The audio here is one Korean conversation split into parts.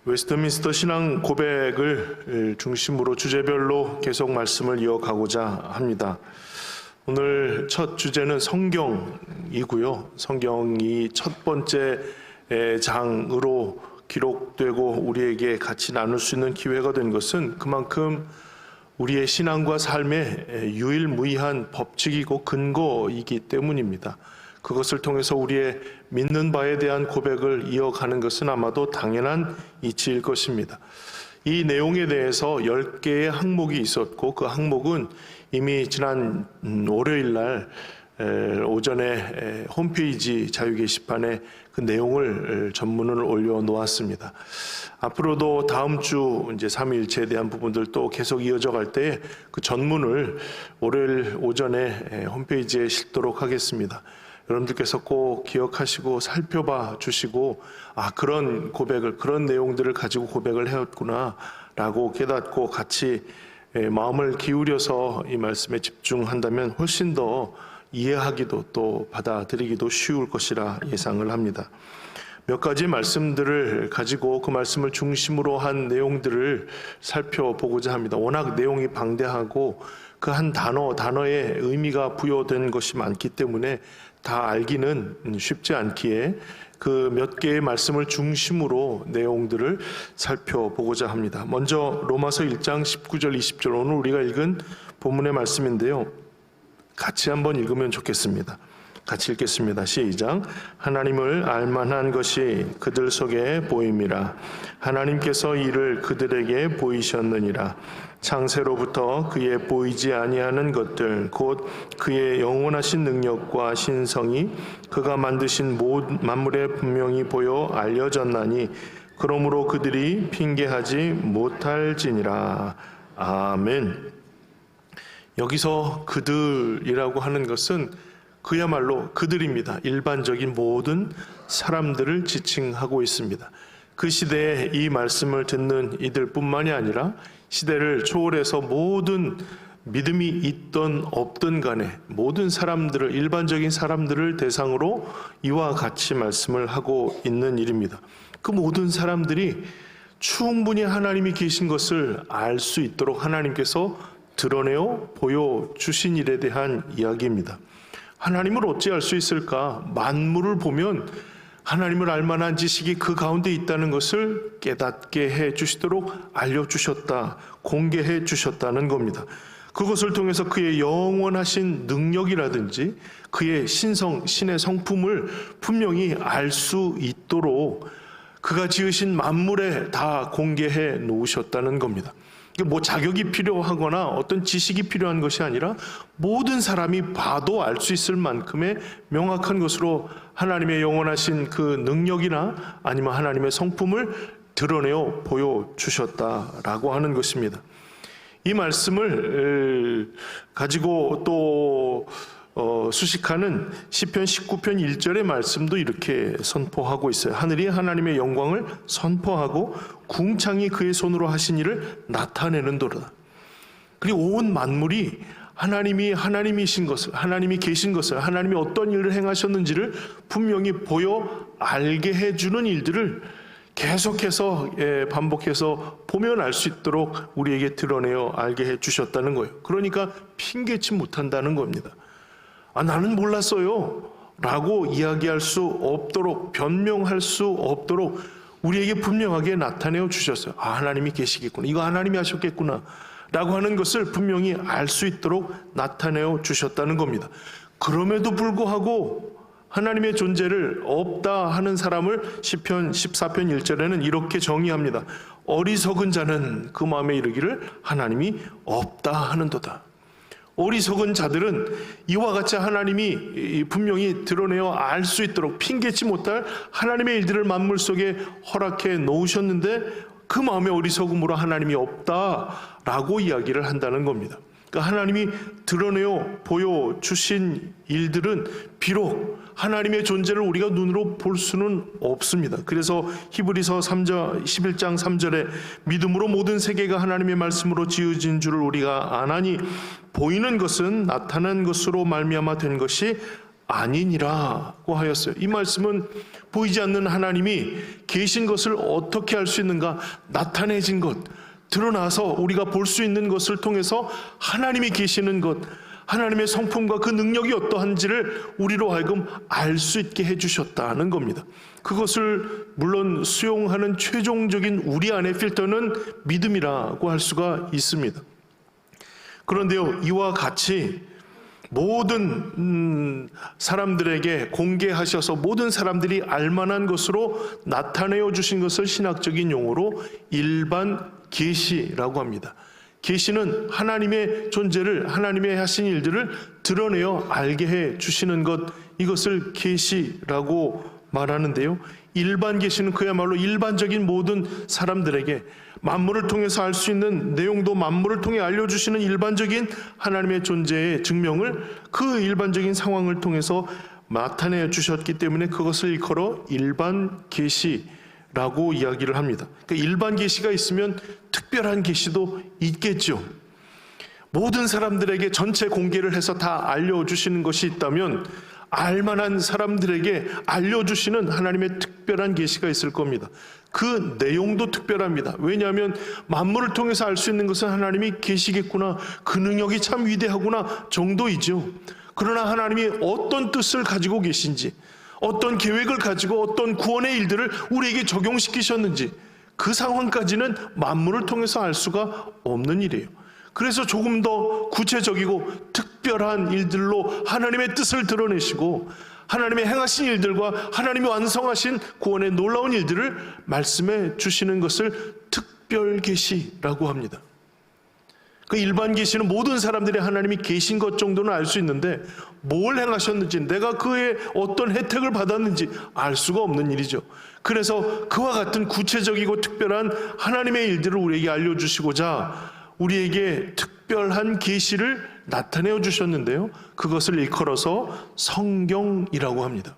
웨스트민스터 신앙 고백을 중심으로 주제별로 계속 말씀을 이어가고자 합니다. 오늘 첫 주제는 성경이고요. 성경이 첫 번째 장으로 기록되고 우리에게 같이 나눌 수 있는 기회가 된 것은 그만큼 우리의 신앙과 삶의 유일무이한 법칙이고 근거이기 때문입니다. 그것을 통해서 우리의 믿는 바에 대한 고백을 이어가는 것은 아마도 당연한 이치일 것입니다. 이 내용에 대해서 10개의 항목이 있었고 그 항목은 이미 지난 월요일 날 오전에 홈페이지 자유 게시판에 그 내용을 전문을 올려놓았습니다. 앞으로도 다음 주 이제 삼위일체에 대한 부분들도 계속 이어져 갈 때 그 전문을 월요일 오전에 홈페이지에 실도록 하겠습니다. 여러분들께서 꼭 기억하시고 살펴봐 주시고 그런 고백을, 그런 내용들을 가지고 고백을 해왔구나 라고 깨닫고 같이 마음을 기울여서 이 말씀에 집중한다면 훨씬 더 이해하기도 또 받아들이기도 쉬울 것이라 예상을 합니다. 몇 가지 말씀들을 가지고 그 말씀을 중심으로 한 내용들을 살펴보고자 합니다. 워낙 내용이 방대하고 그 한 단어에 의미가 부여된 것이 많기 때문에 다 알기는 쉽지 않기에 그 몇 개의 말씀을 중심으로 내용들을 살펴보고자 합니다. 먼저 로마서 1장 19절 20절 오늘 우리가 읽은 본문의 말씀인데요. 같이 한번 읽으면 좋겠습니다. 같이 읽겠습니다. 시작. 하나님을 알만한 것이 그들 속에 보임이라. 하나님께서 이를 그들에게 보이셨느니라. 창세로부터 그의 보이지 아니하는 것들 곧 그의 영원하신 능력과 신성이 그가 만드신 만물에 분명히 보여 알려졌나니 그러므로 그들이 핑계하지 못할지니라. 아멘. 여기서 그들이라고 하는 것은 그야말로 그들입니다. 일반적인 모든 사람들을 지칭하고 있습니다. 그 시대에 이 말씀을 듣는 이들뿐만이 아니라 시대를 초월해서 모든 믿음이 있던 없던 간에 모든 사람들을, 일반적인 사람들을 대상으로 이와 같이 말씀을 하고 있는 일입니다. 그 모든 사람들이 충분히 하나님이 계신 것을 알 수 있도록 하나님께서 드러내어 보여주신 일에 대한 이야기입니다. 하나님을 어찌 알 수 있을까? 만물을 보면 하나님을 알만한 지식이 그 가운데 있다는 것을 깨닫게 해주시도록 알려주셨다, 공개해 주셨다는 겁니다. 그것을 통해서 그의 영원하신 능력이라든지 그의 신의 성품을 분명히 알 수 있도록 그가 지으신 만물에 다 공개해 놓으셨다는 겁니다. 뭐 자격이 필요하거나 어떤 지식이 필요한 것이 아니라 모든 사람이 봐도 알 수 있을 만큼의 명확한 것으로 하나님의 영원하신 그 능력이나 아니면 하나님의 성품을 드러내어 보여주셨다라고 하는 것입니다. 이 말씀을 가지고 또 수식하는 시편 19편 1절의 말씀도 이렇게 선포하고 있어요. 하늘이 하나님의 영광을 선포하고 궁창이 그의 손으로 하신 일을 나타내는도다. 그리고 온 만물이 하나님이 하나님이신 것을, 하나님이 계신 것을, 하나님이 어떤 일을 행하셨는지를 분명히 보여 알게 해주는 일들을 계속해서 반복해서 보면 알 수 있도록 우리에게 드러내어 알게 해주셨다는 거예요. 그러니까 핑계치 못한다는 겁니다. 나는 몰랐어요 라고 이야기할 수 없도록, 변명할 수 없도록 우리에게 분명하게 나타내어 주셨어요. 하나님이 계시겠구나, 이거 하나님이 하셨겠구나 라고 하는 것을 분명히 알 수 있도록 나타내어 주셨다는 겁니다. 그럼에도 불구하고 하나님의 존재를 없다 하는 사람을 시편 14편 1절에는 이렇게 정의합니다. 어리석은 자는 그 마음에 이르기를 하나님이 없다 하는도다. 어리석은 자들은 이와 같이 하나님이 분명히 드러내어 알 수 있도록 핑계치 못할 하나님의 일들을 만물 속에 허락해 놓으셨는데 그 마음의 어리석음으로 하나님이 없다라고 이야기를 한다는 겁니다. 그러니까 하나님이 드러내어 보여주신 일들은 비록 하나님의 존재를 우리가 눈으로 볼 수는 없습니다. 그래서 히브리서 11장 3절에 믿음으로 모든 세계가 하나님의 말씀으로 지어진 줄을 우리가 아나니 보이는 것은 나타난 것으로 말미암아 된 것이 아니니라고 하였어요. 이 말씀은 보이지 않는 하나님이 계신 것을 어떻게 할 수 있는가, 나타내진 것, 드러나서 우리가 볼 수 있는 것을 통해서 하나님이 계시는 것, 하나님의 성품과 그 능력이 어떠한지를 우리로 하여금 알 수 있게 해주셨다는 겁니다. 그것을 물론 수용하는 최종적인 우리 안의 필터는 믿음이라고 할 수가 있습니다. 그런데요, 이와 같이 모든 사람들에게 공개하셔서 모든 사람들이 알만한 것으로 나타내어 주신 것을 신학적인 용어로 일반 계시라고 합니다. 계시는 하나님의 존재를, 하나님의 하신 일들을 드러내어 알게 해 주시는 것, 이것을 계시라고 말하는데요, 일반 계시는 그야말로 일반적인 모든 사람들에게 만물을 통해서 알 수 있는 내용도 만물을 통해 알려주시는 일반적인 하나님의 존재의 증명을 그 일반적인 상황을 통해서 나타내 주셨기 때문에 그것을 일컬어 일반 계시라고 이야기를 합니다. 그러니까 일반 계시가 있으면 특별한 계시도 있겠죠. 모든 사람들에게 전체 공개를 해서 다 알려주시는 것이 있다면 알만한 사람들에게 알려주시는 하나님의 특별한 계시가 있을 겁니다. 그 내용도 특별합니다. 왜냐하면 만물을 통해서 알 수 있는 것은 하나님이 계시겠구나, 그 능력이 참 위대하구나 정도이죠. 그러나 하나님이 어떤 뜻을 가지고 계신지, 어떤 계획을 가지고 어떤 구원의 일들을 우리에게 적용시키셨는지, 그 상황까지는 만물을 통해서 알 수가 없는 일이에요. 그래서 조금 더 구체적이고 특별한 일들로 하나님의 뜻을 드러내시고 하나님의 행하신 일들과 하나님이 완성하신 구원의 놀라운 일들을 말씀해 주시는 것을 특별 계시라고 합니다. 그 일반 계시는 모든 사람들이 하나님이 계신 것 정도는 알 수 있는데 뭘 행하셨는지, 내가 그의 어떤 혜택을 받았는지 알 수가 없는 일이죠. 그래서 그와 같은 구체적이고 특별한 하나님의 일들을 우리에게 알려주시고자 우리에게 특별한 계시를 나타내어 주셨는데요, 그것을 일컬어서 성경이라고 합니다.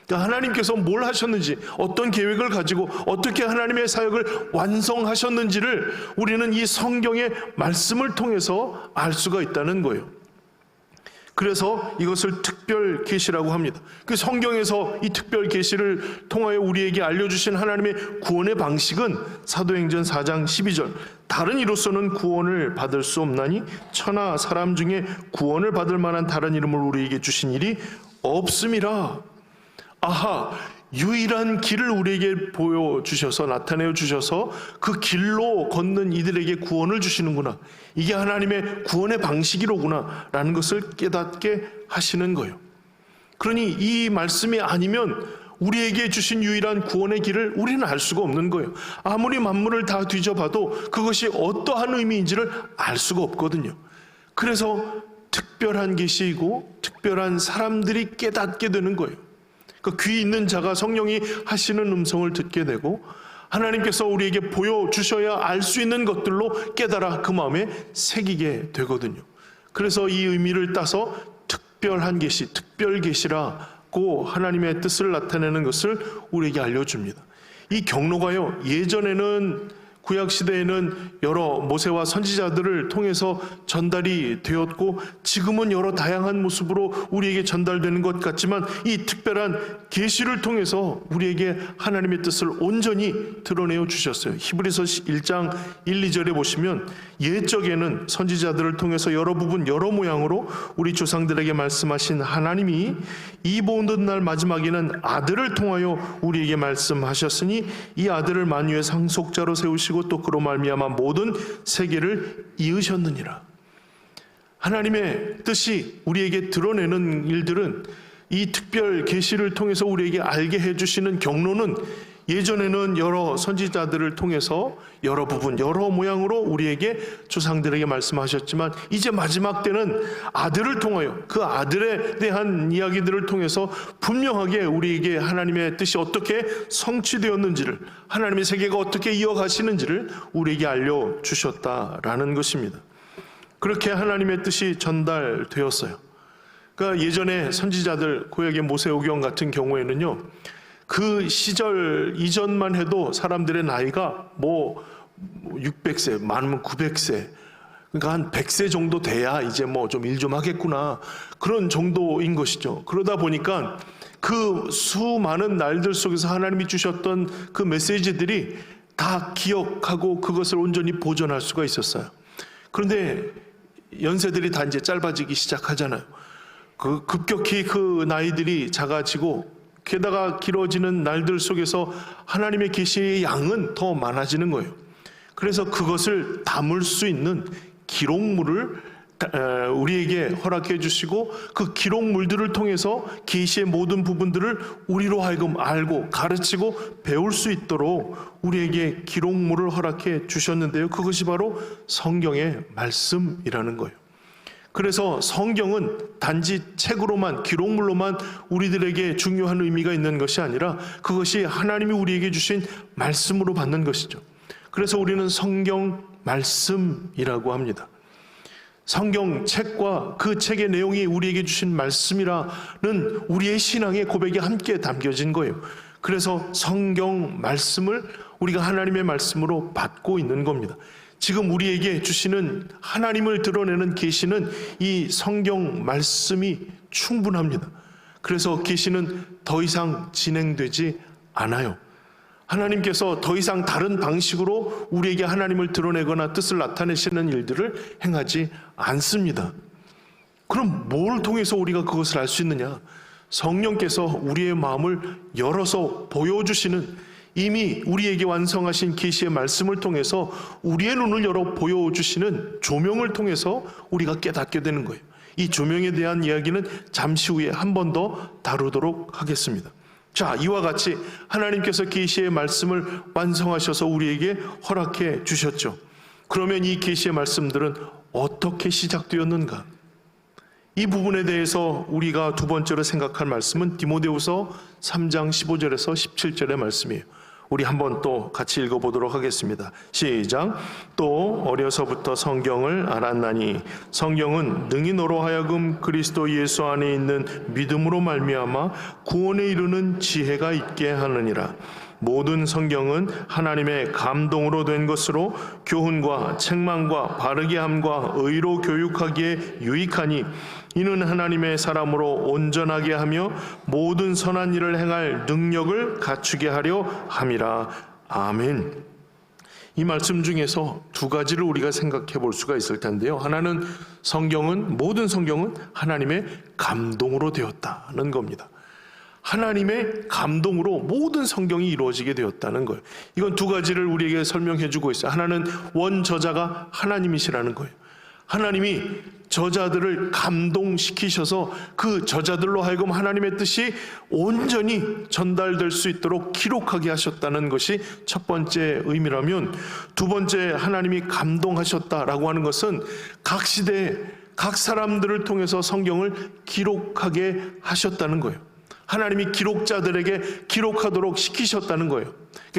그러니까 하나님께서 뭘 하셨는지, 어떤 계획을 가지고 어떻게 하나님의 사역을 완성하셨는지를 우리는 이 성경의 말씀을 통해서 알 수가 있다는 거예요. 그래서 이것을 특별 계시라고 합니다. 그 성경에서 이 특별 계시를 통하여 우리에게 알려주신 하나님의 구원의 방식은 사도행전 4장 12절, 다른 이로서는 구원을 받을 수 없나니 천하 사람 중에 구원을 받을 만한 다른 이름을 우리에게 주신 일이 없음이라. 아하, 유일한 길을 우리에게 보여주셔서 나타내어 주셔서 그 길로 걷는 이들에게 구원을 주시는구나, 이게 하나님의 구원의 방식이로구나 라는 것을 깨닫게 하시는 거예요. 그러니 이 말씀이 아니면 우리에게 주신 유일한 구원의 길을 우리는 알 수가 없는 거예요. 아무리 만물을 다 뒤져봐도 그것이 어떠한 의미인지를 알 수가 없거든요. 그래서 특별한 계시이고 특별한 사람들이 깨닫게 되는 거예요. 그 귀 있는 자가 성령이 하시는 음성을 듣게 되고 하나님께서 우리에게 보여주셔야 알 수 있는 것들로 깨달아 그 마음에 새기게 되거든요. 그래서 이 의미를 따서 특별한 계시, 특별 계시라고 하나님의 뜻을 나타내는 것을 우리에게 알려줍니다. 이 경로가요, 예전에는 구약시대에는 여러 모세와 선지자들을 통해서 전달이 되었고 지금은 여러 다양한 모습으로 우리에게 전달되는 것 같지만 이 특별한 계시를 통해서 우리에게 하나님의 뜻을 온전히 드러내어 주셨어요. 히브리서 1장 1, 2절에 보시면 옛적에는 선지자들을 통해서 여러 부분 여러 모양으로 우리 조상들에게 말씀하신 하나님이 이 모든 날 마지막에는 아들을 통하여 우리에게 말씀하셨으니 이 아들을 만유의 상속자로 세우시고 또 그로 말미암아 모든 세계를 이으셨느니라. 하나님의 뜻이 우리에게 드러내는 일들은 이 특별 계시를 통해서 우리에게 알게 해주시는 경로는 예전에는 여러 선지자들을 통해서 여러 부분 여러 모양으로 우리에게 조상들에게 말씀하셨지만 이제 마지막 때는 아들을 통하여 그 아들에 대한 이야기들을 통해서 분명하게 우리에게 하나님의 뜻이 어떻게 성취되었는지를, 하나님의 세계가 어떻게 이어가시는지를 우리에게 알려주셨다라는 것입니다. 그렇게 하나님의 뜻이 전달되었어요. 그러니까 예전에 선지자들, 구약의 모세오경 같은 경우에는요, 그 시절 이전만 해도 사람들의 나이가 600세, 많으면 900세, 그러니까 한 100세 정도 돼야 이제 뭐 좀 일 좀 하겠구나, 그런 정도인 것이죠. 그러다 보니까 그 수많은 날들 속에서 하나님이 주셨던 그 메시지들이 다 기억하고 그것을 온전히 보존할 수가 있었어요. 그런데 연세들이 다 이제 짧아지기 시작하잖아요. 그 급격히 그 나이들이 작아지고 게다가 길어지는 날들 속에서 하나님의 계시의 양은 더 많아지는 거예요. 그래서 그것을 담을 수 있는 기록물을 우리에게 허락해 주시고, 그 기록물들을 통해서 계시의 모든 부분들을 우리로 하여금 알고 가르치고 배울 수 있도록 우리에게 기록물을 허락해 주셨는데요, 그것이 바로 성경의 말씀이라는 거예요. 그래서 성경은 단지 책으로만, 기록물로만 우리들에게 중요한 의미가 있는 것이 아니라 그것이 하나님이 우리에게 주신 말씀으로 받는 것이죠. 그래서 우리는 성경 말씀이라고 합니다. 성경 책과 그 책의 내용이 우리에게 주신 말씀이라는 우리의 신앙의 고백이 함께 담겨진 거예요. 그래서 성경 말씀을 우리가 하나님의 말씀으로 받고 있는 겁니다. 지금 우리에게 주시는 하나님을 드러내는 계시는 이 성경 말씀이 충분합니다. 그래서 계시는 더 이상 진행되지 않아요. 하나님께서 더 이상 다른 방식으로 우리에게 하나님을 드러내거나 뜻을 나타내시는 일들을 행하지 않습니다. 그럼 뭘 통해서 우리가 그것을 알 수 있느냐? 성령께서 우리의 마음을 열어서 보여주시는, 이미 우리에게 완성하신 계시의 말씀을 통해서 우리의 눈을 열어 보여주시는 조명을 통해서 우리가 깨닫게 되는 거예요. 이 조명에 대한 이야기는 잠시 후에 한 번 더 다루도록 하겠습니다. 자, 이와 같이 하나님께서 계시의 말씀을 완성하셔서 우리에게 허락해 주셨죠. 그러면 이 계시의 말씀들은 어떻게 시작되었는가? 이 부분에 대해서 우리가 두 번째로 생각할 말씀은 디모데후서 3장 15절에서 17절의 말씀이에요. 우리 한번 또 같이 읽어보도록 하겠습니다. 시작. 또 어려서부터 성경을 알았나니 성경은 능히 너로 하여금 그리스도 예수 안에 있는 믿음으로 말미암아 구원에 이르는 지혜가 있게 하느니라. 모든 성경은 하나님의 감동으로 된 것으로 교훈과 책망과 바르게 함과 의로 교육하기에 유익하니 이는 하나님의 사람으로 온전하게 하며 모든 선한 일을 행할 능력을 갖추게 하려 함이라. 아멘. 이 말씀 중에서 두 가지를 우리가 생각해 볼 수가 있을 텐데요. 하나는 모든 성경은 하나님의 감동으로 되었다는 겁니다. 하나님의 감동으로 모든 성경이 이루어지게 되었다는 거예요. 이건 두 가지를 우리에게 설명해 주고 있어요. 하나는 원저자가 하나님이시라는 거예요. 하나님이 저자들을 감동시키셔서 그 저자들로 하여금 하나님의 뜻이 온전히 전달될 수 있도록 기록하게 하셨다는 것이 첫 번째 의미라면, 두 번째 하나님이 감동하셨다라고 하는 것은 각 시대에 각 사람들을 통해서 성경을 기록하게 하셨다는 거예요. 하나님이 기록자들에게 기록하도록 시키셨다는 거예요.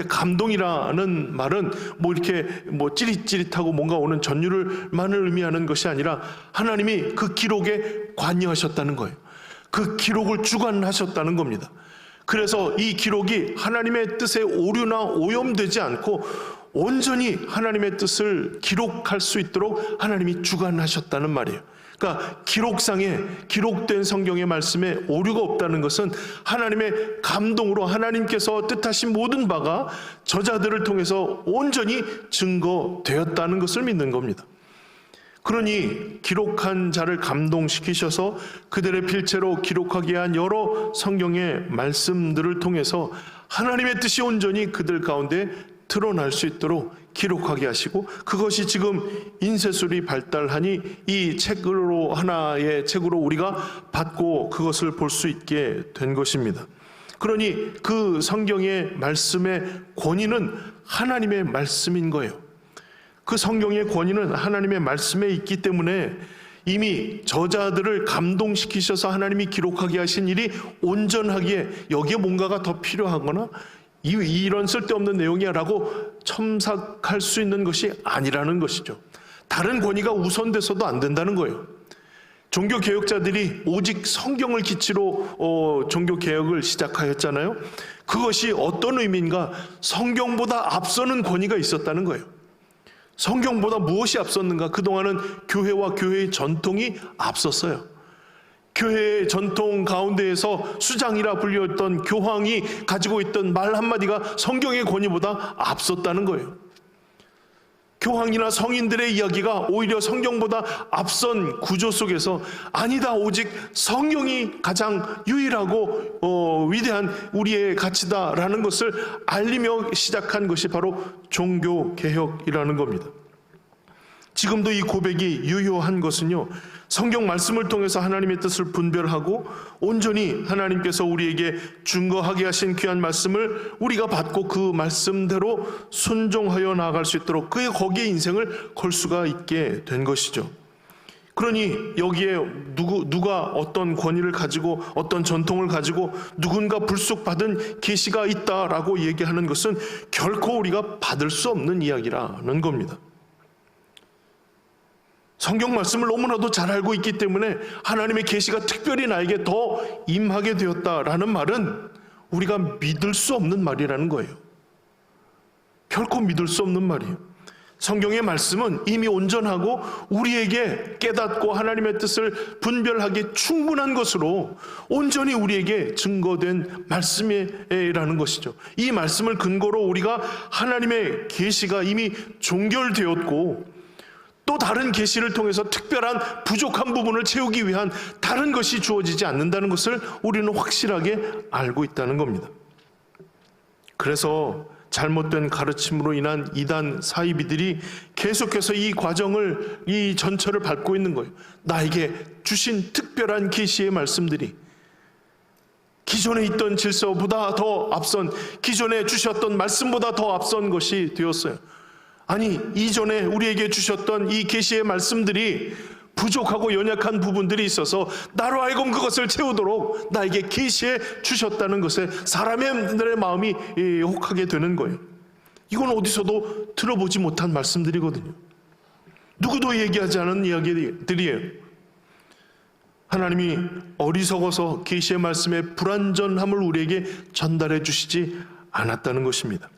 감동이라는 말은 이렇게 찌릿찌릿하고 뭔가 오는 전율만을 의미하는 것이 아니라 하나님이 그 기록에 관여하셨다는 거예요. 그 기록을 주관하셨다는 겁니다. 그래서 이 기록이 하나님의 뜻에 오류나 오염되지 않고 온전히 하나님의 뜻을 기록할 수 있도록 하나님이 주관하셨다는 말이에요. 그러니까 기록상에 기록된 성경의 말씀에 오류가 없다는 것은 하나님의 감동으로 하나님께서 뜻하신 모든 바가 저자들을 통해서 온전히 증거되었다는 것을 믿는 겁니다. 그러니 기록한 자를 감동시키셔서 그들의 필체로 기록하게 한 여러 성경의 말씀들을 통해서 하나님의 뜻이 온전히 그들 가운데 드러날 수 있도록 기록하게 하시고, 그것이 지금 인쇄술이 발달하니 이 책으로 하나의 책으로 우리가 받고 그것을 볼 수 있게 된 것입니다. 그러니 그 성경의 말씀의 권위는 하나님의 말씀인 거예요. 그 성경의 권위는 하나님의 말씀에 있기 때문에 이미 저자들을 감동시키셔서 하나님이 기록하게 하신 일이 온전하기에 여기에 뭔가가 더 필요하거나 이런 쓸데없는 내용이야 라고 첨삭할 수 있는 것이 아니라는 것이죠. 다른 권위가 우선돼서도 안 된다는 거예요. 종교개혁자들이 오직 성경을 기치로 종교개혁을 시작하였잖아요. 그것이 어떤 의미인가? 성경보다 앞서는 권위가 있었다는 거예요. 성경보다 무엇이 앞섰는가? 그동안은 교회와 교회의 전통이 앞섰어요. 교회의 전통 가운데에서 수장이라 불렸던 교황이 가지고 있던 말 한마디가 성경의 권위보다 앞섰다는 거예요. 교황이나 성인들의 이야기가 오히려 성경보다 앞선 구조 속에서 아니다, 오직 성경이 가장 유일하고 위대한 우리의 가치다라는 것을 알리며 시작한 것이 바로 종교개혁이라는 겁니다. 지금도 이 고백이 유효한 것은요, 성경 말씀을 통해서 하나님의 뜻을 분별하고 온전히 하나님께서 우리에게 증거하게 하신 귀한 말씀을 우리가 받고 그 말씀대로 순종하여 나아갈 수 있도록 거기에 인생을 걸 수가 있게 된 것이죠. 그러니 여기에 누가 어떤 권위를 가지고 어떤 전통을 가지고 누군가 불쑥받은 계시가 있다라고 얘기하는 것은 결코 우리가 받을 수 없는 이야기라는 겁니다. 성경 말씀을 너무나도 잘 알고 있기 때문에 하나님의 계시가 특별히 나에게 더 임하게 되었다라는 말은 우리가 믿을 수 없는 말이라는 거예요. 결코 믿을 수 없는 말이에요. 성경의 말씀은 이미 온전하고 우리에게 깨닫고 하나님의 뜻을 분별하기에 충분한 것으로 온전히 우리에게 증거된 말씀이라는 것이죠. 이 말씀을 근거로 우리가 하나님의 계시가 이미 종결되었고 또 다른 계시를 통해서 특별한 부족한 부분을 채우기 위한 다른 것이 주어지지 않는다는 것을 우리는 확실하게 알고 있다는 겁니다. 그래서 잘못된 가르침으로 인한 이단 사이비들이 계속해서 이 과정을, 이 전철을 밟고 있는 거예요. 나에게 주신 특별한 계시의 말씀들이 기존에 있던 질서보다 더 앞선, 기존에 주셨던 말씀보다 더 앞선 것이 되었어요. 아니, 이전에 우리에게 주셨던 이 계시의 말씀들이 부족하고 연약한 부분들이 있어서 나로 하여금 그것을 채우도록 나에게 계시해 주셨다는 것에 사람들의 마음이 혹하게 되는 거예요. 이건 어디서도 들어보지 못한 말씀들이거든요. 누구도 얘기하지 않은 이야기들이에요. 하나님이 어리석어서 계시의 말씀의 불완전함을 우리에게 전달해 주시지 않았다는 것입니다.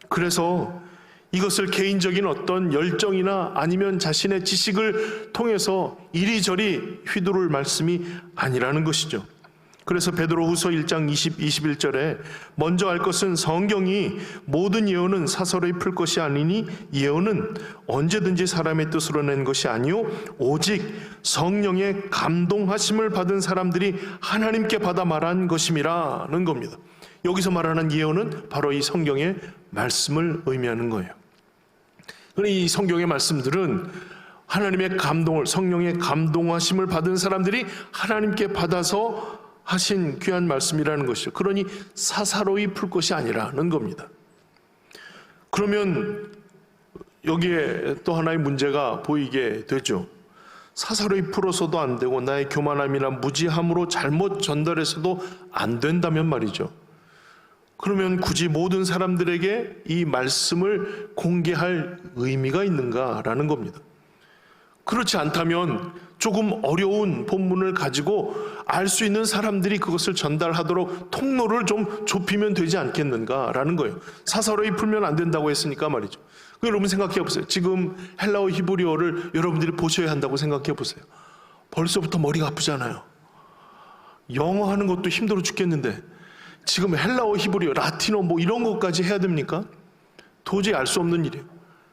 그래서 이것을 개인적인 어떤 열정이나 아니면 자신의 지식을 통해서 이리저리 휘두를 말씀이 아니라는 것이죠. 그래서 베드로후서 1장 21절에 먼저 알 것은 성경이 모든 예언은 사설의 풀 것이 아니니 예언은 언제든지 사람의 뜻으로 낸 것이 아니요 오직 성령의 감동하심을 받은 사람들이 하나님께 받아 말한 것임이라는 겁니다. 여기서 말하는 예언은 바로 이 성경의 말씀을 의미하는 거예요. 이 성경의 말씀들은 하나님의 감동을, 성령의 감동하심을 받은 사람들이 하나님께 받아서 하신 귀한 말씀이라는 것이죠. 그러니 사사로이 풀 것이 아니라는 겁니다. 그러면 여기에 또 하나의 문제가 보이게 되죠. 사사로이 풀어서도 안 되고 나의 교만함이나 무지함으로 잘못 전달해서도 안 된다면 말이죠. 그러면 굳이 모든 사람들에게 이 말씀을 공개할 의미가 있는가라는 겁니다. 그렇지 않다면 조금 어려운 본문을 가지고 알 수 있는 사람들이 그것을 전달하도록 통로를 좀 좁히면 되지 않겠는가라는 거예요. 사사로이 풀면 안 된다고 했으니까 말이죠. 여러분 생각해 보세요. 지금 헬라어 히브리어를 여러분들이 보셔야 한다고 생각해 보세요. 벌써부터 머리가 아프잖아요. 영어 하는 것도 힘들어 죽겠는데 지금 헬라어, 히브리어, 라틴어 뭐 이런 것까지 해야 됩니까? 도저히 알 수 없는 일이에요.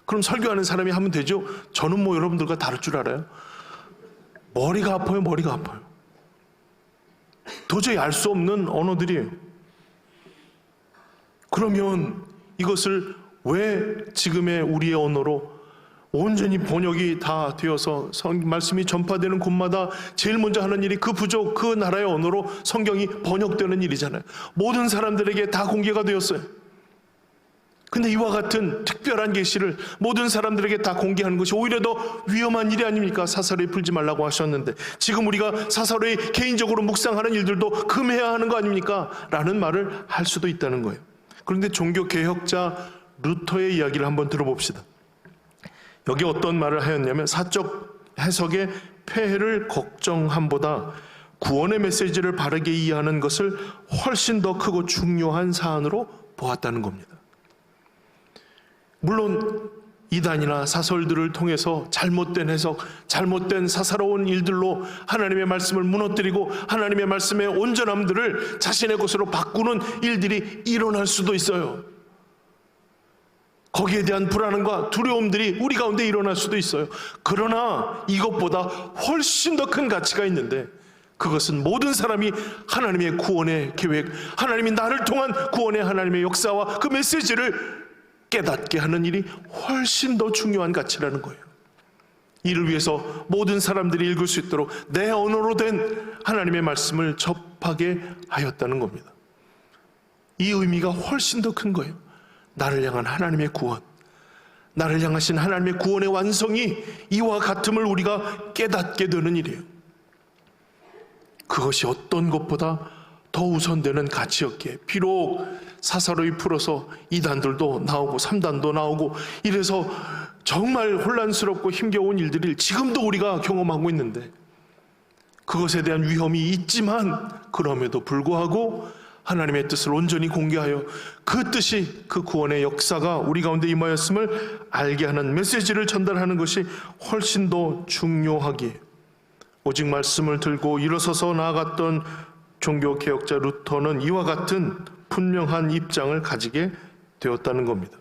그럼 설교하는 사람이 하면 되죠? 저는 뭐 여러분들과 다를 줄 알아요? 머리가 아파요, 머리가 아파요. 도저히 알 수 없는 언어들이에요. 그러면 이것을 왜 지금의 우리의 언어로 온전히 번역이 다 되어서 말씀이 전파되는 곳마다 제일 먼저 하는 일이 그 부족, 그 나라의 언어로 성경이 번역되는 일이잖아요. 모든 사람들에게 다 공개가 되었어요. 근데 이와 같은 특별한 계시를 모든 사람들에게 다 공개하는 것이 오히려 더 위험한 일이 아닙니까? 사사로이 풀지 말라고 하셨는데 지금 우리가 사사로이 개인적으로 묵상하는 일들도 금해야 하는 거 아닙니까? 라는 말을 할 수도 있다는 거예요. 그런데 종교개혁자 루터의 이야기를 한번 들어봅시다. 여기 어떤 말을 하였냐면 사적 해석의 폐해를 걱정함보다 구원의 메시지를 바르게 이해하는 것을 훨씬 더 크고 중요한 사안으로 보았다는 겁니다. 물론 이단이나 사설들을 통해서 잘못된 해석, 잘못된 사사로운 일들로 하나님의 말씀을 무너뜨리고 하나님의 말씀의 온전함들을 자신의 것으로 바꾸는 일들이 일어날 수도 있어요. 거기에 대한 불안함과 두려움들이 우리 가운데 일어날 수도 있어요. 그러나 이것보다 훨씬 더 큰 가치가 있는데, 그것은 모든 사람이 하나님의 구원의 계획, 하나님이 나를 통한 구원의 하나님의 역사와 그 메시지를 깨닫게 하는 일이 훨씬 더 중요한 가치라는 거예요. 이를 위해서 모든 사람들이 읽을 수 있도록 내 언어로 된 하나님의 말씀을 접하게 하였다는 겁니다. 이 의미가 훨씬 더 큰 거예요. 나를 향한 하나님의 구원, 나를 향하신 하나님의 구원의 완성이 이와 같음을 우리가 깨닫게 되는 일이에요. 그것이 어떤 것보다 더 우선되는 가치였기에, 비록 사사로이 풀어서 2단들도 나오고 3단도 나오고 이래서 정말 혼란스럽고 힘겨운 일들을 지금도 우리가 경험하고 있는데, 그것에 대한 위험이 있지만 그럼에도 불구하고 하나님의 뜻을 온전히 공개하여 그 뜻이, 그 구원의 역사가 우리 가운데 임하였음을 알게 하는 메시지를 전달하는 것이 훨씬 더 중요하기에, 오직 말씀을 들고 일어서서 나아갔던 종교개혁자 루터는 이와 같은 분명한 입장을 가지게 되었다는 겁니다.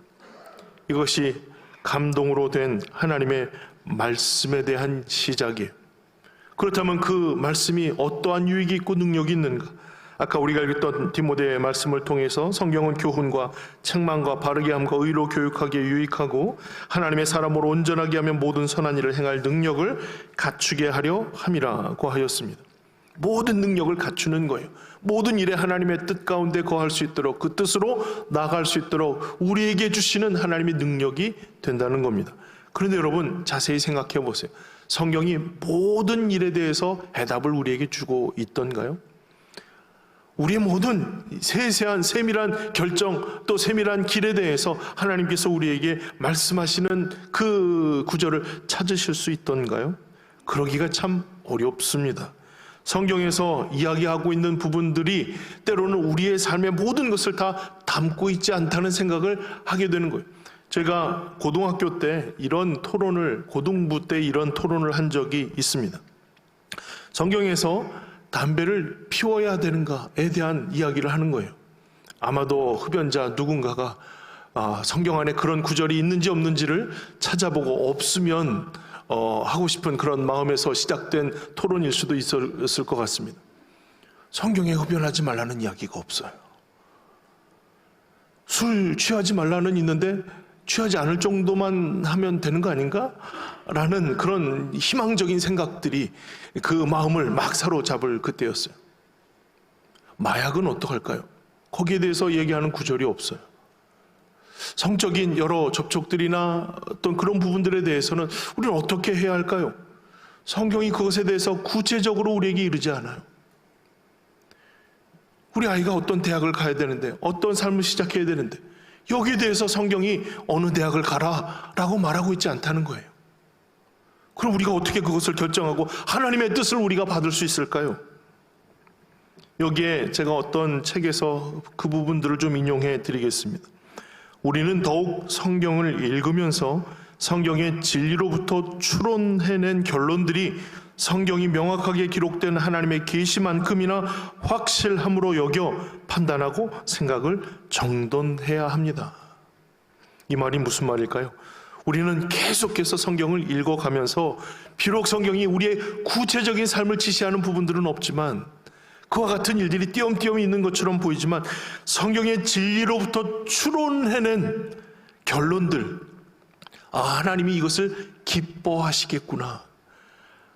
이것이 감동으로 된 하나님의 말씀에 대한 시작이에요. 그렇다면 그 말씀이 어떠한 유익이 있고 능력이 있는가? 아까 우리가 읽었던 디모데의 말씀을 통해서 성경은 교훈과 책망과 바르게 함과 의로 교육하기에 유익하고 하나님의 사람으로 온전하게 하면 모든 선한 일을 행할 능력을 갖추게 하려 함이라고 하였습니다. 모든 능력을 갖추는 거예요. 모든 일에 하나님의 뜻 가운데 거할 수 있도록, 그 뜻으로 나아갈 수 있도록 우리에게 주시는 하나님의 능력이 된다는 겁니다. 그런데 여러분, 자세히 생각해 보세요. 성경이 모든 일에 대해서 해답을 우리에게 주고 있던가요? 우리의 모든 세세한 세밀한 결정, 또 세밀한 길에 대해서 하나님께서 우리에게 말씀하시는 그 구절을 찾으실 수 있던가요? 그러기가 참 어렵습니다. 성경에서 이야기하고 있는 부분들이 때로는 우리의 삶의 모든 것을 다 담고 있지 않다는 생각을 하게 되는 거예요. 제가 고등학교 때 이런 토론을, 고등부 때 이런 토론을 한 적이 있습니다. 성경에서 담배를 피워야 되는가에 대한 이야기를 하는 거예요. 아마도 흡연자 누군가가 성경 안에 그런 구절이 있는지 없는지를 찾아보고 없으면 하고 싶은 그런 마음에서 시작된 토론일 수도 있었을 것 같습니다. 성경에 흡연하지 말라는 이야기가 없어요. 술 취하지 말라는 있는데 취하지 않을 정도만 하면 되는 거 아닌가? 라는 그런 희망적인 생각들이 그 마음을 막 사로잡을 그때였어요. 마약은 어떡할까요? 거기에 대해서 얘기하는 구절이 없어요. 성적인 여러 접촉들이나 어떤 그런 부분들에 대해서는 우리는 어떻게 해야 할까요? 성경이 그것에 대해서 구체적으로 우리에게 이르지 않아요. 우리 아이가 어떤 대학을 가야 되는데, 어떤 삶을 시작해야 되는데, 여기에 대해서 성경이 어느 대학을 가라 라고 말하고 있지 않다는 거예요. 그럼 우리가 어떻게 그것을 결정하고 하나님의 뜻을 우리가 받을 수 있을까요? 여기에 제가 어떤 책에서 그 부분들을 좀 인용해 드리겠습니다. 우리는 더욱 성경을 읽으면서 성경의 진리로부터 추론해낸 결론들이 성경이 명확하게 기록된 하나님의 계시만큼이나 확실함으로 여겨 판단하고 생각을 정돈해야 합니다. 이 말이 무슨 말일까요? 우리는 계속해서 성경을 읽어가면서 비록 성경이 우리의 구체적인 삶을 지시하는 부분들은 없지만, 그와 같은 일들이 띄엄띄엄 있는 것처럼 보이지만, 성경의 진리로부터 추론해낸 결론들, 하나님이 이것을 기뻐하시겠구나,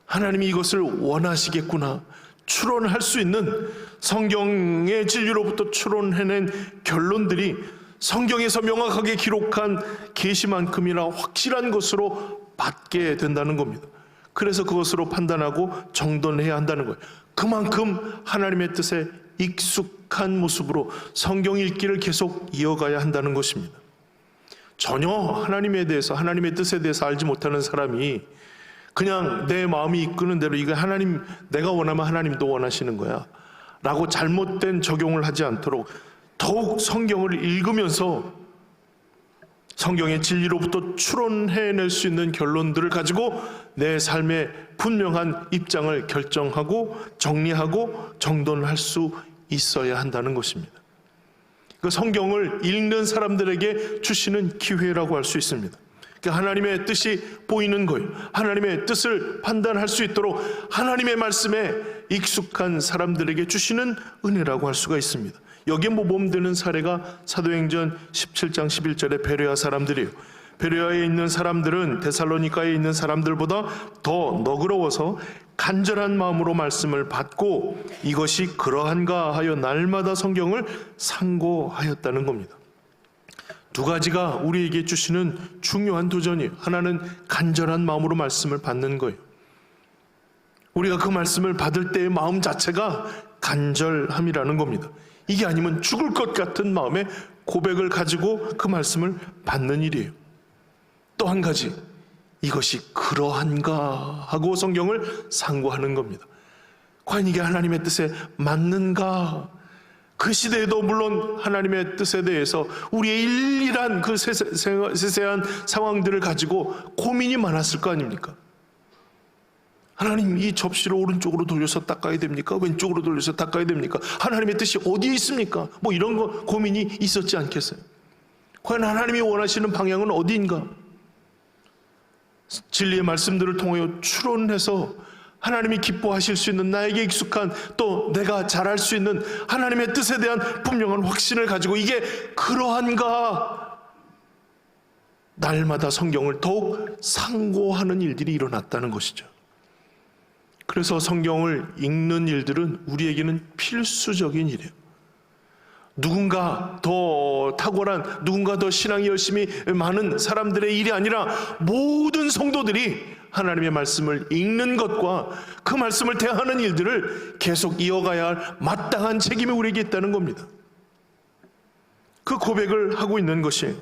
하나님이 이것을 원하시겠구나, 추론할 수 있는 성경의 진리로부터 추론해낸 결론들이 성경에서 명확하게 기록한 계시만큼이나 확실한 것으로 받게 된다는 겁니다. 그래서 그것으로 판단하고 정돈해야 한다는 거예요. 그만큼 하나님의 뜻에 익숙한 모습으로 성경 읽기를 계속 이어가야 한다는 것입니다. 전혀 하나님에 대해서, 하나님의 뜻에 대해서 알지 못하는 사람이 그냥 내 마음이 이끄는 대로 이거 하나님, 내가 원하면 하나님도 원하시는 거야 라고 잘못된 적용을 하지 않도록 더욱 성경을 읽으면서 성경의 진리로부터 추론해낼 수 있는 결론들을 가지고 내 삶의 분명한 입장을 결정하고 정리하고 정돈할 수 있어야 한다는 것입니다. 그 성경을 읽는 사람들에게 주시는 기회라고 할 수 있습니다. 하나님의 뜻이 보이는 거예요. 하나님의 뜻을 판단할 수 있도록 하나님의 말씀에 익숙한 사람들에게 주시는 은혜라고 할 수가 있습니다. 여기에 모범되는 사례가 사도행전 17장 11절의 베레아 사람들이에요. 베레아에 있는 사람들은 데살로니가에 있는 사람들보다 더 너그러워서 간절한 마음으로 말씀을 받고 이것이 그러한가 하여 날마다 성경을 상고하였다는 겁니다. 두 가지가 우리에게 주시는 중요한 도전이에요. 하나는 간절한 마음으로 말씀을 받는 거예요. 우리가 그 말씀을 받을 때의 마음 자체가 간절함이라는 겁니다. 이게 아니면 죽을 것 같은 마음의 고백을 가지고 그 말씀을 받는 일이에요. 또 한 가지, 이것이 그러한가 하고 성경을 상고하는 겁니다. 과연 이게 하나님의 뜻에 맞는가? 그 시대에도 물론 하나님의 뜻에 대해서 우리의 일일한 그 세세한 상황들을 가지고 고민이 많았을 거 아닙니까? 하나님, 이 접시를 오른쪽으로 돌려서 닦아야 됩니까? 왼쪽으로 돌려서 닦아야 됩니까? 하나님의 뜻이 어디에 있습니까? 뭐 이런 거 고민이 있었지 않겠어요? 과연 하나님이 원하시는 방향은 어디인가? 진리의 말씀들을 통하여 추론해서 하나님이 기뻐하실 수 있는, 나에게 익숙한, 또 내가 잘할 수 있는 하나님의 뜻에 대한 분명한 확신을 가지고 이게 그러한가? 날마다 성경을 더욱 상고하는 일들이 일어났다는 것이죠. 그래서 성경을 읽는 일들은 우리에게는 필수적인 일이에요. 누군가 더 탁월한, 누군가 더 신앙이 열심히 많은 사람들의 일이 아니라 모든 성도들이 하나님의 말씀을 읽는 것과 그 말씀을 대하는 일들을 계속 이어가야 할 마땅한 책임이 우리에게 있다는 겁니다. 그 고백을 하고 있는 것이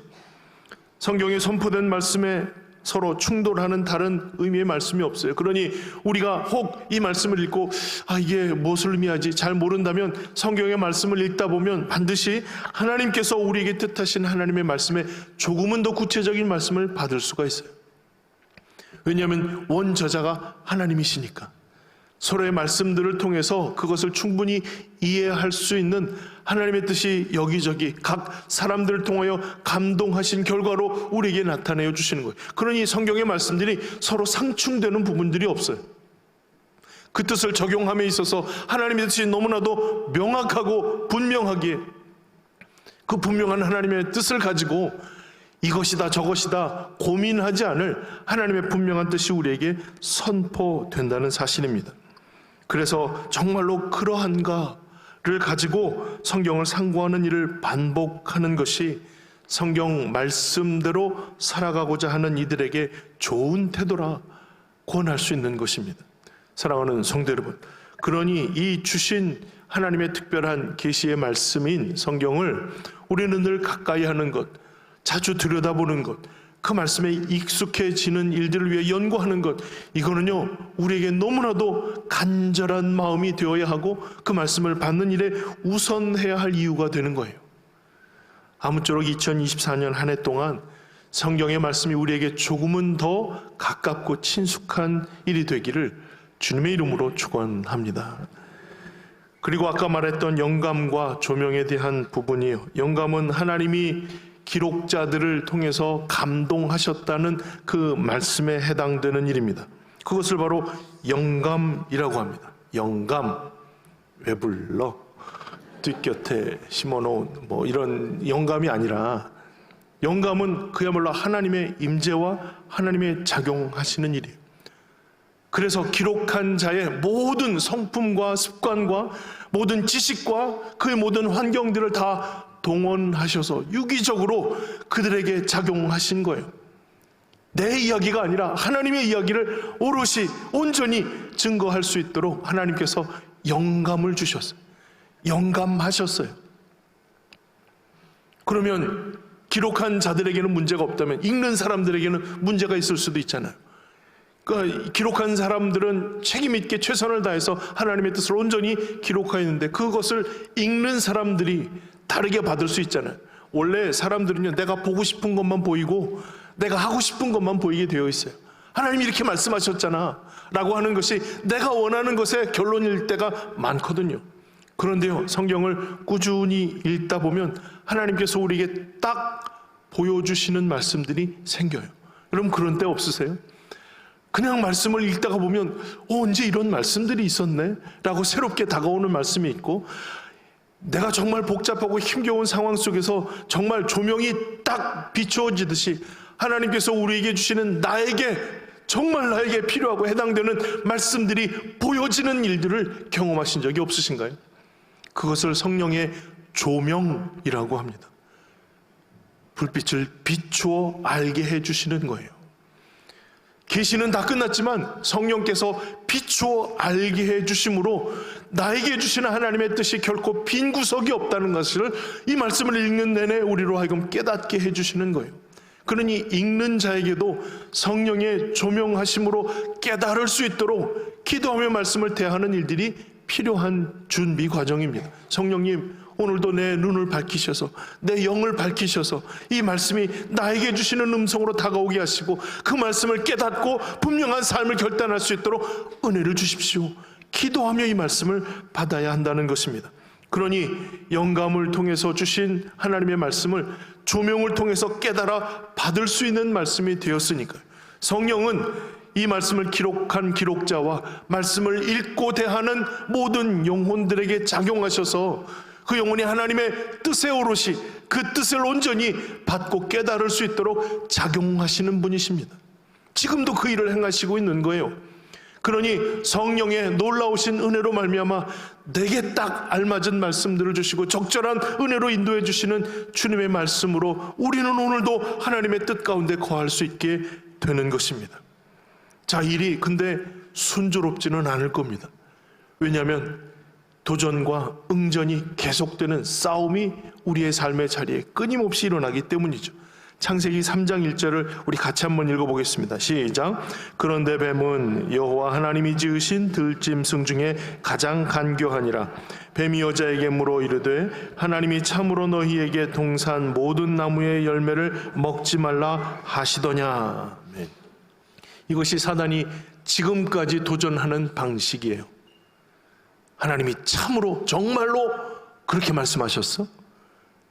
성경에 선포된 말씀에 서로 충돌하는 다른 의미의 말씀이 없어요. 그러니 우리가 혹 이 말씀을 읽고 이게 무엇을 의미하지 잘 모른다면 성경의 말씀을 읽다 보면 반드시 하나님께서 우리에게 뜻하신 하나님의 말씀에 조금은 더 구체적인 말씀을 받을 수가 있어요. 왜냐하면 원저자가 하나님이시니까 서로의 말씀들을 통해서 그것을 충분히 이해할 수 있는 하나님의 뜻이 여기저기 각 사람들을 통하여 감동하신 결과로 우리에게 나타내어 주시는 거예요. 그러니 성경의 말씀들이 서로 상충되는 부분들이 없어요. 그 뜻을 적용함에 있어서 하나님의 뜻이 너무나도 명확하고 분명하기에 그 분명한 하나님의 뜻을 가지고 이것이다 저것이다 고민하지 않을 하나님의 분명한 뜻이 우리에게 선포된다는 사실입니다. 그래서 정말로 그러한가를 가지고 성경을 상고하는 일을 반복하는 것이 성경 말씀대로 살아가고자 하는 이들에게 좋은 태도라 권할 수 있는 것입니다. 사랑하는 성도 여러분, 그러니 이 주신 하나님의 특별한 계시의 말씀인 성경을 우리는 늘 가까이 하는 것, 자주 들여다보는 것, 그 말씀에 익숙해지는 일들을 위해 연구하는 것, 이거는요 우리에게 너무나도 간절한 마음이 되어야 하고 그 말씀을 받는 일에 우선해야 할 이유가 되는 거예요. 아무쪼록 2024년 한 해 동안 성경의 말씀이 우리에게 조금은 더 가깝고 친숙한 일이 되기를 주님의 이름으로 축원합니다. 그리고 아까 말했던 영감과 조명에 대한 부분이요, 영감은 하나님이 기록자들을 통해서 감동하셨다는 그 말씀에 해당되는 일입니다. 그것을 바로 영감이라고 합니다. 영감, 왜 불러? 뒷곁에 심어놓은 뭐 이런 영감이 아니라 영감은 그야말로 하나님의 임재와 하나님의 작용하시는 일이에요. 그래서 기록한 자의 모든 성품과 습관과 모든 지식과 그의 모든 환경들을 다 동원하셔서 유기적으로 그들에게 작용하신 거예요. 내 이야기가 아니라 하나님의 이야기를 오롯이 온전히 증거할 수 있도록 하나님께서 영감을 주셨어요. 영감하셨어요. 그러면 기록한 자들에게는 문제가 없다면 읽는 사람들에게는 문제가 있을 수도 있잖아요. 그러니까 기록한 사람들은 책임 있게 최선을 다해서 하나님의 뜻을 온전히 기록하였는데 그것을 읽는 사람들이 다르게 받을 수 있잖아요. 원래 사람들은요, 내가 보고 싶은 것만 보이고 내가 하고 싶은 것만 보이게 되어 있어요. 하나님이 이렇게 말씀하셨잖아 라고 하는 것이 내가 원하는 것의 결론일 때가 많거든요. 그런데요, 성경을 꾸준히 읽다 보면 하나님께서 우리에게 딱 보여주시는 말씀들이 생겨요. 여러분, 그런 때 없으세요? 그냥 말씀을 읽다가 보면 언제 이런 말씀들이 있었네? 라고 새롭게 다가오는 말씀이 있고, 내가 정말 복잡하고 힘겨운 상황 속에서 정말 조명이 딱 비추어지듯이 하나님께서 우리에게 주시는 정말 나에게 필요하고 해당되는 말씀들이 보여지는 일들을 경험하신 적이 없으신가요? 그것을 성령의 조명이라고 합니다. 불빛을 비추어 알게 해주시는 거예요. 계시는 다 끝났지만 성령께서 비추어 알게 해주심으로 나에게 주시는 하나님의 뜻이 결코 빈 구석이 없다는 것을 이 말씀을 읽는 내내 우리로 하여금 깨닫게 해주시는 거예요. 그러니 읽는 자에게도 성령의 조명하심으로 깨달을 수 있도록 기도하며 말씀을 대하는 일들이 필요한 준비 과정입니다. 성령님, 오늘도 내 눈을 밝히셔서 내 영을 밝히셔서 이 말씀이 나에게 주시는 음성으로 다가오게 하시고 그 말씀을 깨닫고 분명한 삶을 결단할 수 있도록 은혜를 주십시오. 기도하며 이 말씀을 받아야 한다는 것입니다. 그러니 영감을 통해서 주신 하나님의 말씀을 조명을 통해서 깨달아 받을 수 있는 말씀이 되었으니까요. 성령은 이 말씀을 기록한 기록자와 말씀을 읽고 대하는 모든 영혼들에게 작용하셔서 그 영혼이 하나님의 뜻에 오롯이 그 뜻을 온전히 받고 깨달을 수 있도록 작용하시는 분이십니다. 지금도 그 일을 행하시고 있는 거예요. 그러니 성령의 놀라우신 은혜로 말미암아 내게 딱 알맞은 말씀들을 주시고 적절한 은혜로 인도해 주시는 주님의 말씀으로 우리는 오늘도 하나님의 뜻 가운데 거할 수 있게 되는 것입니다. 자, 일이 근데 순조롭지는 않을 겁니다. 왜냐하면 도전과 응전이 계속되는 싸움이 우리의 삶의 자리에 끊임없이 일어나기 때문이죠. 창세기 3장 1절을 우리 같이 한번 읽어보겠습니다. 시작. 그런데 뱀은 여호와 하나님이 지으신 들짐승 중에 가장 간교하니라. 뱀이 여자에게 물어 이르되 하나님이 참으로 너희에게 동산 모든 나무의 열매를 먹지 말라 하시더냐. 이것이 사단이 지금까지 도전하는 방식이에요. 하나님이 참으로 정말로 그렇게 말씀하셨어?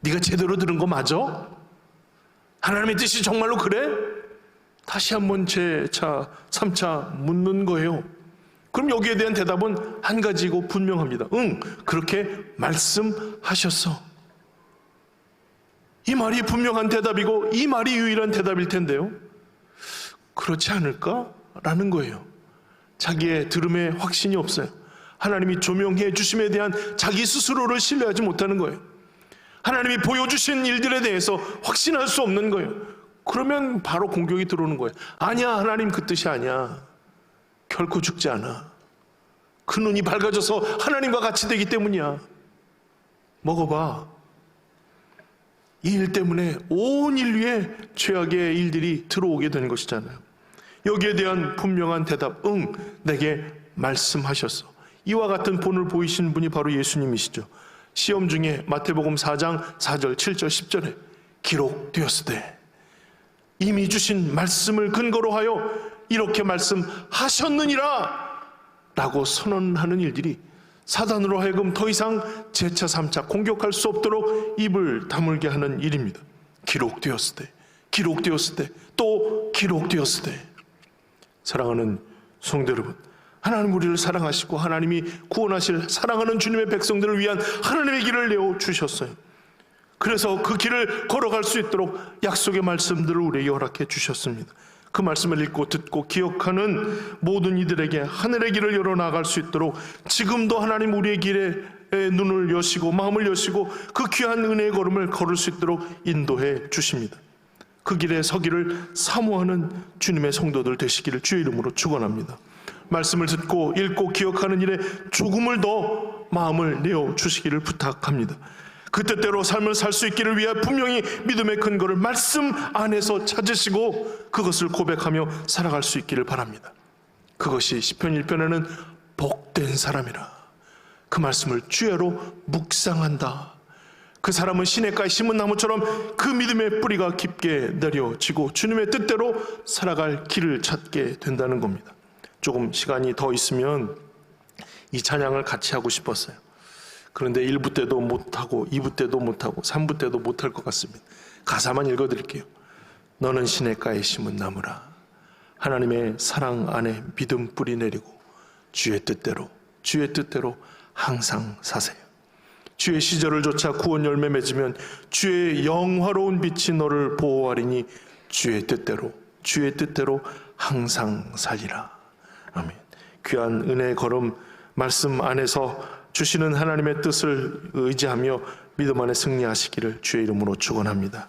네가 제대로 들은 거 맞아? 하나님의 뜻이 정말로 그래? 다시 한번 재차 3차 묻는 거예요. 그럼 여기에 대한 대답은 한 가지고 분명합니다. 응, 그렇게 말씀하셨어. 이 말이 분명한 대답이고 이 말이 유일한 대답일 텐데요, 그렇지 않을까라는 거예요. 자기의 들음에 확신이 없어요. 하나님이 조명해 주심에 대한 자기 스스로를 신뢰하지 못하는 거예요. 하나님이 보여주신 일들에 대해서 확신할 수 없는 거예요. 그러면 바로 공격이 들어오는 거예요. 아니야, 하나님 그 뜻이 아니야. 결코 죽지 않아. 그 눈이 밝아져서 하나님과 같이 되기 때문이야. 먹어봐. 이 일 때문에 온 인류의 최악의 일들이 들어오게 되는 것이잖아요. 여기에 대한 분명한 대답, 응, 내게 말씀하셨어. 이와 같은 본을 보이신 분이 바로 예수님이시죠. 시험 중에 마태복음 4장 4절, 7절, 10절에 기록되었으되 이미 주신 말씀을 근거로 하여 이렇게 말씀하셨느니라 라고 선언하는 일들이 사단으로 하여금 더 이상 재차 3차 공격할 수 없도록 입을 다물게 하는 일입니다. 기록되었으되, 기록되었으되, 또 기록되었으되. 사랑하는 성도 여러분, 하나님 우리를 사랑하시고 하나님이 구원하실 사랑하는 주님의 백성들을 위한 하나님의 길을 내어주셨어요. 그래서 그 길을 걸어갈 수 있도록 약속의 말씀들을 우리에게 허락해 주셨습니다. 그 말씀을 읽고 듣고 기억하는 모든 이들에게 하늘의 길을 열어나갈 수 있도록 지금도 하나님 우리의 길에 눈을 여시고 마음을 여시고 그 귀한 은혜의 걸음을 걸을 수 있도록 인도해 주십니다. 그 길에 서기를 사모하는 주님의 성도들 되시기를 주의 이름으로 축원합니다. 말씀을 듣고 읽고 기억하는 일에 조금을 더 마음을 내어 주시기를 부탁합니다. 그 뜻대로 삶을 살 수 있기를 위해 분명히 믿음의 근거를 말씀 안에서 찾으시고 그것을 고백하며 살아갈 수 있기를 바랍니다. 그것이 시편 1편에는 복된 사람이라, 그 말씀을 주야로 묵상한다, 그 사람은 시냇가에 심은 나무처럼 그 믿음의 뿌리가 깊게 내려지고 주님의 뜻대로 살아갈 길을 찾게 된다는 겁니다. 조금 시간이 더 있으면 이 찬양을 같이 하고 싶었어요. 그런데 1부 때도 못하고 2부 때도 못하고 3부 때도 못할 것 같습니다. 가사만 읽어드릴게요. 너는 시냇가에 심은 나무라. 하나님의 사랑 안에 믿음 뿌리 내리고 주의 뜻대로 항상 사세요. 주의 시절을 좇아 구원 열매 맺으면 주의 영화로운 빛이 너를 보호하리니 주의 뜻대로 항상 살리라. 아멘. 귀한 은혜의 걸음 말씀 안에서 주시는 하나님의 뜻을 의지하며 믿음 안에 승리하시기를 주의 이름으로 축원합니다.